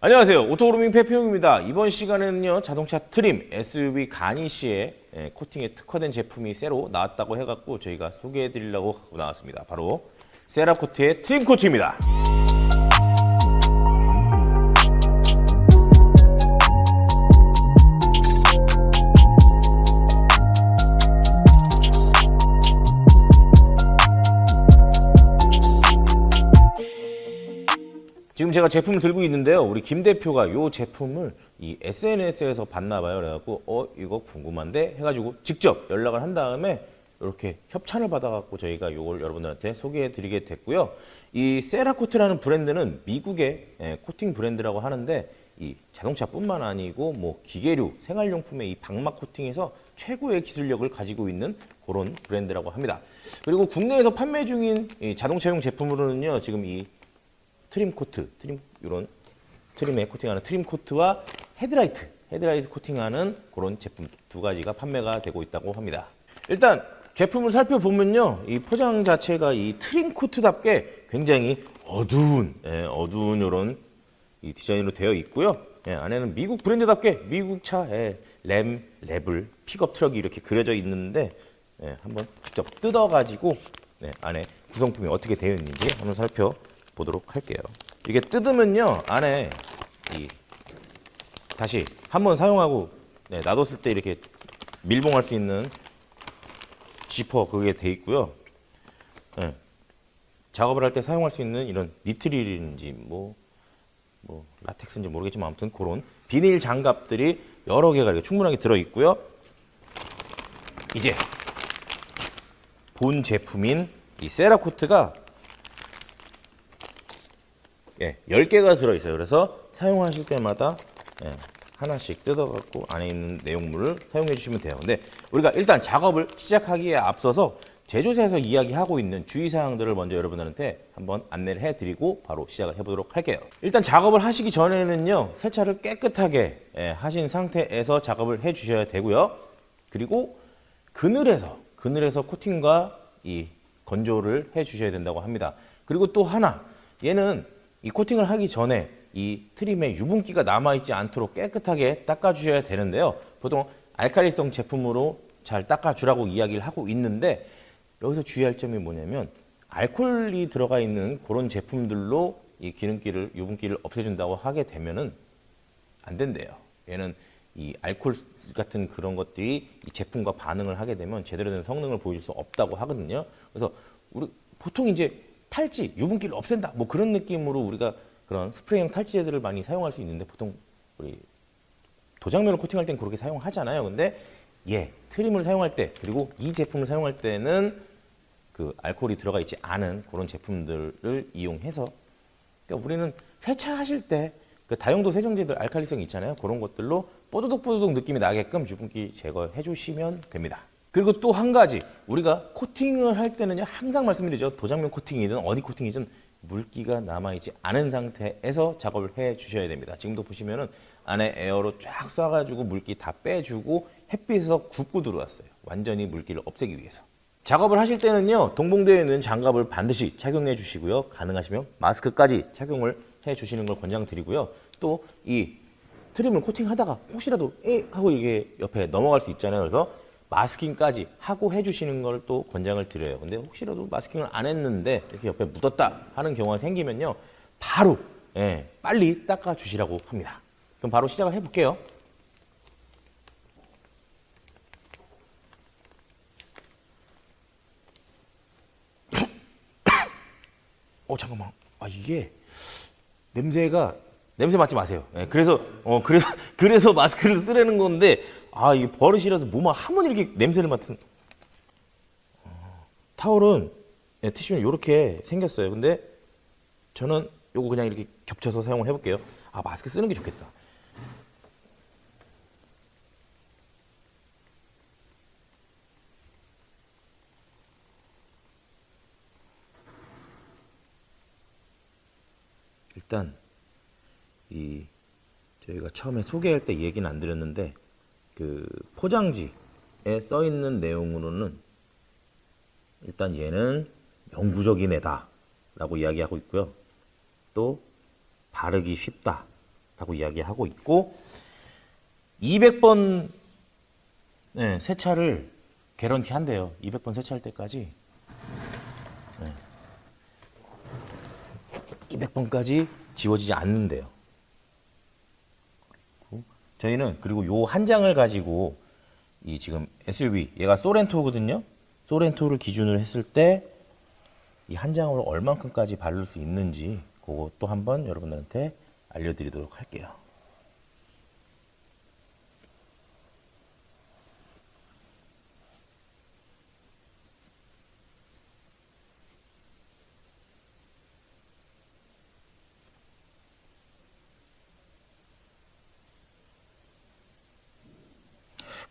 안녕하세요. 오토그루밍 페페용입니다. 이번 시간에는요, 자동차 트림 SUV 가니쉬의 코팅에 특화된 제품이 새로 나왔다고 해갖고 저희가 소개해드리려고 갖고 나왔습니다. 바로 세라코트의 트림 코트입니다. 지금 제가 제품을 들고 있는데요. 우리 김 대표가 이 제품을 이 SNS에서 봤나 봐요. 그래갖고 이거 궁금한데 해가지고 직접 연락을 한 다음에 이렇게 협찬을 받아갖고 저희가 이걸 여러분들한테 소개해드리게 됐고요. 이 세라코트라는 브랜드는 미국의 코팅 브랜드라고 하는데 이 자동차뿐만 아니고 뭐 기계류, 생활용품의 이 방막 코팅에서 최고의 기술력을 가지고 있는 그런 브랜드라고 합니다. 그리고 국내에서 판매 중인 이 자동차용 제품으로는요, 지금 이 트림 코트, 이런 트림에 코팅하는 트림 코트와 헤드라이트 코팅하는 그런 제품 두 가지가 판매가 되고 있다고 합니다. 일단 제품을 살펴보면요, 이 포장 자체가 이 트림 코트답게 굉장히 어두운 이런 이 디자인으로 되어 있고요. 안에는 미국 브랜드답게 미국 차에 레블 픽업 트럭이 이렇게 그려져 있는데 한번 직접 뜯어가지고 안에 구성품이 어떻게 되어 있는지 한번 살펴보도록 할게요. 이게 뜯으면요, 안에 다시 한번 사용하고 놔뒀을 때 이렇게 밀봉할 수 있는 지퍼 그게 돼 있고요. 작업을 할 때 사용할 수 있는 이런 니트릴인지 뭐 라텍스인지 모르겠지만 아무튼 그런 비닐 장갑들이 여러 개가 이렇게 충분하게 들어 있고요. 이제 본 제품인 이 세라코트가 10개가 들어있어요. 그래서 사용하실 때마다 하나씩 뜯어갖고 안에 있는 내용물을 사용해 주시면 돼요. 근데 우리가 일단 작업을 시작하기에 앞서서 제조사에서 이야기하고 있는 주의사항들을 먼저 여러분들한테 한번 안내를 해드리고 바로 시작을 해보도록 할게요. 일단 작업을 하시기 전에는요, 세차를 깨끗하게 하신 상태에서 작업을 해 주셔야 되고요. 그리고 그늘에서 코팅과 이 건조를 해 주셔야 된다고 합니다. 그리고 또 하나, 얘는 이 코팅을 하기 전에 이 트림에 유분기가 남아있지 않도록 깨끗하게 닦아주셔야 되는데요. 보통 알칼리성 제품으로 잘 닦아주라고 이야기를 하고 있는데, 여기서 주의할 점이 뭐냐면 알코올이 들어가 있는 그런 제품들로 이 기름기를, 유분기를 없애준다고 하게 되면은 안 된대요. 얘는 이 알코올 같은 그런 것들이 이 제품과 반응을 하게 되면 제대로 된 성능을 보여줄 수 없다고 하거든요. 그래서 우리 보통 이제 탈지, 유분기를 없앤다, 뭐 그런 느낌으로 우리가 그런 스프레이형 탈지제들을 많이 사용할 수 있는데, 보통 우리 도장면을 코팅할 땐 그렇게 사용하잖아요. 근데 트림을 사용할 때, 그리고 이 제품을 사용할 때는 그 알코올이 들어가 있지 않은 그런 제품들을 이용해서, 그러니까 우리는 세차하실 때 그 다용도 세정제들 알칼리성 있잖아요. 그런 것들로 뽀드득 느낌이 나게끔 유분기 제거해 주시면 됩니다. 그리고 또 한 가지, 우리가 코팅을 할 때는요, 항상 말씀드리죠. 도장면 코팅이든 어디 코팅이든 물기가 남아있지 않은 상태에서 작업을 해 주셔야 됩니다. 지금도 보시면은 안에 에어로 쫙 쏴가지고 물기 다 빼주고 햇빛에서 굽고 들어왔어요. 완전히 물기를 없애기 위해서. 작업을 하실 때는요, 동봉되어 있는 장갑을 반드시 착용해 주시고요. 가능하시면 마스크까지 착용을 해 주시는 걸 권장드리고요. 또 이 트림을 코팅하다가 혹시라도 하고 이게 옆에 넘어갈 수 있잖아요. 그래서 마스킹까지 하고 해주시는 걸 또 권장을 드려요. 근데 혹시라도 마스킹을 안 했는데 이렇게 옆에 묻었다 하는 경우가 생기면요, 바로 빨리 닦아 주시라고 합니다. 그럼 바로 시작을 해볼게요. 잠깐만. 이게 냄새 맡지 마세요. 그래서 마스크를 쓰라는 건데, 이게 버릇이라서 뭐만 하면 이렇게 냄새를 맡은. 타올은, 티슈는 이렇게 생겼어요. 근데 저는 요거 그냥 이렇게 겹쳐서 사용을 해볼게요. 마스크 쓰는 게 좋겠다. 일단 저희가 처음에 소개할 때 얘기는 안 드렸는데, 그 포장지에 써 있는 내용으로는 일단 얘는 영구적인 애다 라고 이야기하고 있고요. 또 바르기 쉽다, 라고 이야기하고 있고 200번 세차를 개런티 한대요. 200번 세차할 때까지 200번까지 지워지지 않는데요. 저희는 그리고 요 한 장을 가지고 이 지금 SUV 얘가 소렌토거든요. 소렌토를 기준으로 했을 때 이 한 장으로 얼만큼까지 바를 수 있는지 그것도 한번 여러분들한테 알려드리도록 할게요.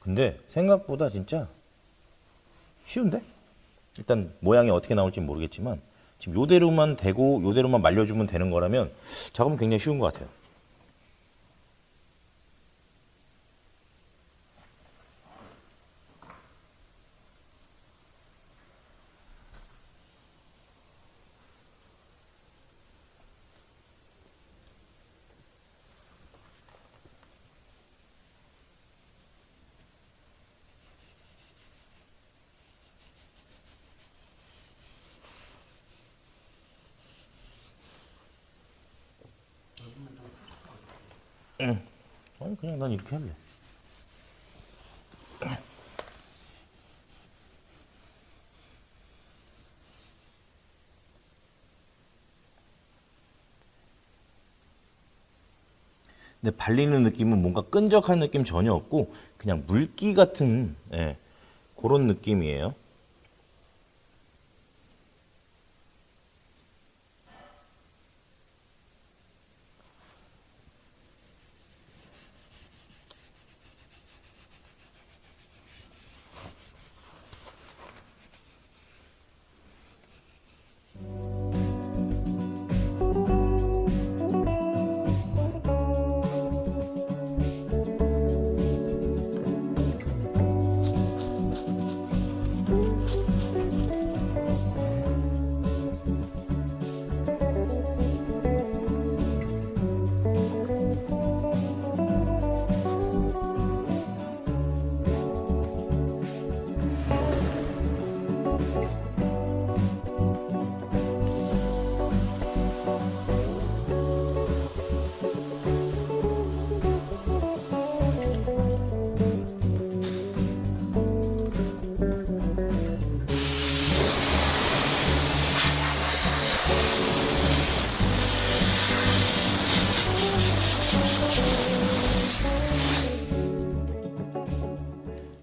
근데 생각보다 진짜 쉬운데? 일단 모양이 어떻게 나올지 모르겠지만 지금 요대로만 대고 요대로만 말려주면 되는 거라면 작업은 굉장히 쉬운 것 같아요. 아니 그냥 난 이렇게 할래. 근데 발리는 느낌은 뭔가 끈적한 느낌 전혀 없고 그냥 물기 같은 그런 느낌이에요.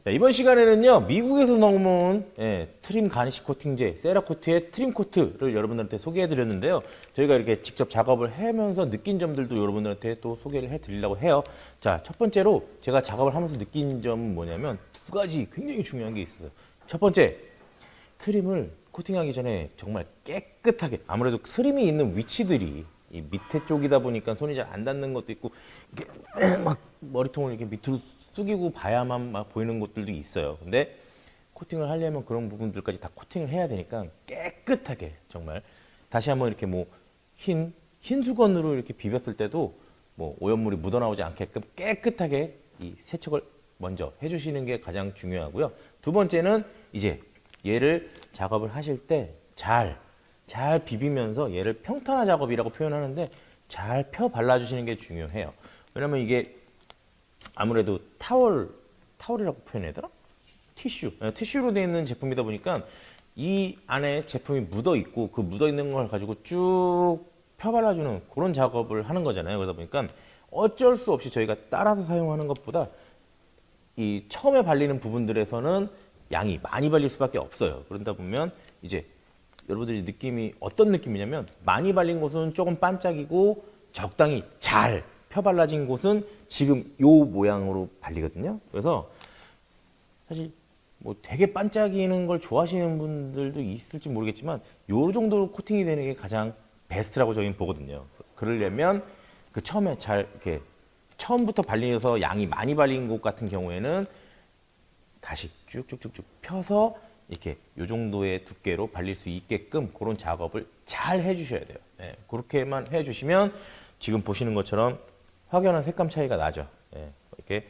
자, 이번 시간에는요 미국에서 나온 트림 가니쉬 코팅제 세라코트의 트림 코트를 여러분들한테 소개해 드렸는데요. 저희가 이렇게 직접 작업을 하면서 느낀 점들도 여러분들한테 또 소개를 해 드리려고 해요. 자, 첫 번째로 제가 작업을 하면서 느낀 점은 뭐냐면 두 가지 굉장히 중요한 게 있어요. 첫 번째, 트림을 코팅하기 전에 정말 깨끗하게, 아무래도 트림이 있는 위치들이 이 밑에 쪽이다 보니까 손이 잘 안 닿는 것도 있고 이렇게 막 머리통을 이렇게 밑으로 숙이고 봐야만 막 보이는 것들도 있어요. 근데 코팅을 하려면 그런 부분들까지 다 코팅을 해야 되니까 깨끗하게 정말 다시 한번 이렇게 뭐 흰 수건으로 이렇게 비볐을 때도 뭐 오염물이 묻어나오지 않게끔 깨끗하게 이 세척을 먼저 해주시는 게 가장 중요하고요. 두 번째는 이제 얘를 작업을 하실 때 잘 비비면서 얘를 평탄화 작업이라고 표현하는데 잘 펴 발라주시는 게 중요해요. 왜냐면 이게 아무래도 타월이라고 표현해야 되나? 티슈로 되어 있는 제품이다 보니까 이 안에 제품이 묻어 있고 그 묻어 있는 걸 가지고 쭉 펴 발라주는 그런 작업을 하는 거잖아요. 그러다 보니까 어쩔 수 없이 저희가 따라서 사용하는 것보다 이 처음에 발리는 부분들에서는 양이 많이 발릴 수밖에 없어요. 그러다 보면 이제 여러분들이 느낌이 어떤 느낌이냐면 많이 발린 곳은 조금 반짝이고 적당히 잘 펴 발라진 곳은 지금 요 모양으로 발리거든요. 그래서 사실 뭐 되게 반짝이는 걸 좋아하시는 분들도 있을지 모르겠지만 요 정도로 코팅이 되는 게 가장 베스트라고 저희는 보거든요. 그러려면 그 처음에 잘 이렇게 처음부터 발리면서 양이 많이 발린 곳 같은 경우에는 다시 쭉쭉쭉쭉 펴서 이렇게 요 정도의 두께로 발릴 수 있게끔 그런 작업을 잘 해주셔야 돼요. 그렇게만 해주시면 지금 보시는 것처럼 확연한 색감 차이가 나죠. 예, 이렇게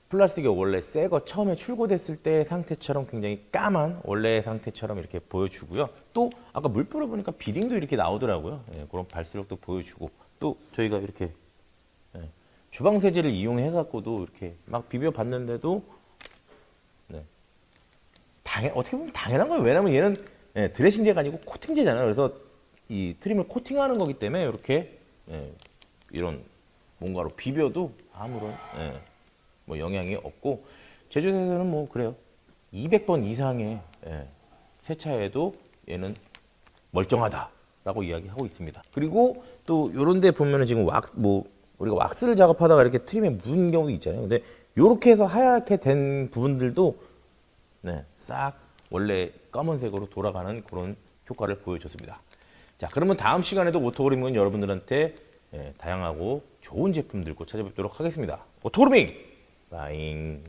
플라스틱이 원래 새 거 처음에 출고됐을 때 상태처럼 굉장히 까만 원래의 상태처럼 이렇게 보여주고요. 또 아까 물 뿌려보니까 비딩도 이렇게 나오더라고요. 예, 그런 발수력도 보여주고 또 저희가 이렇게 주방 세제를 이용해 갖고도 이렇게 막 비벼 봤는데도 어떻게 보면 당연한 거예요. 왜냐면 얘는 드레싱제가 아니고 코팅제잖아요. 그래서 이 트림을 코팅하는 거기 때문에 이렇게 이런 뭔가로 비벼도 아무런 뭐 영향이 없고 제조사에서는 뭐 그래요. 200번 이상의 세차에도 얘는 멀쩡하다라고 이야기하고 있습니다. 그리고 또 요런 데 보면은 지금 우리가 왁스를 작업하다가 이렇게 트림에 묻은 경우도 있잖아요. 근데 요렇게 해서 하얗게 된 부분들도 싹 원래 검은색으로 돌아가는 그런 효과를 보여줬습니다. 자, 그러면 다음 시간에도 오토그루밍은 여러분들한테 다양하고 좋은 제품 들고 찾아뵙도록 하겠습니다. 오토그루밍! 바잉!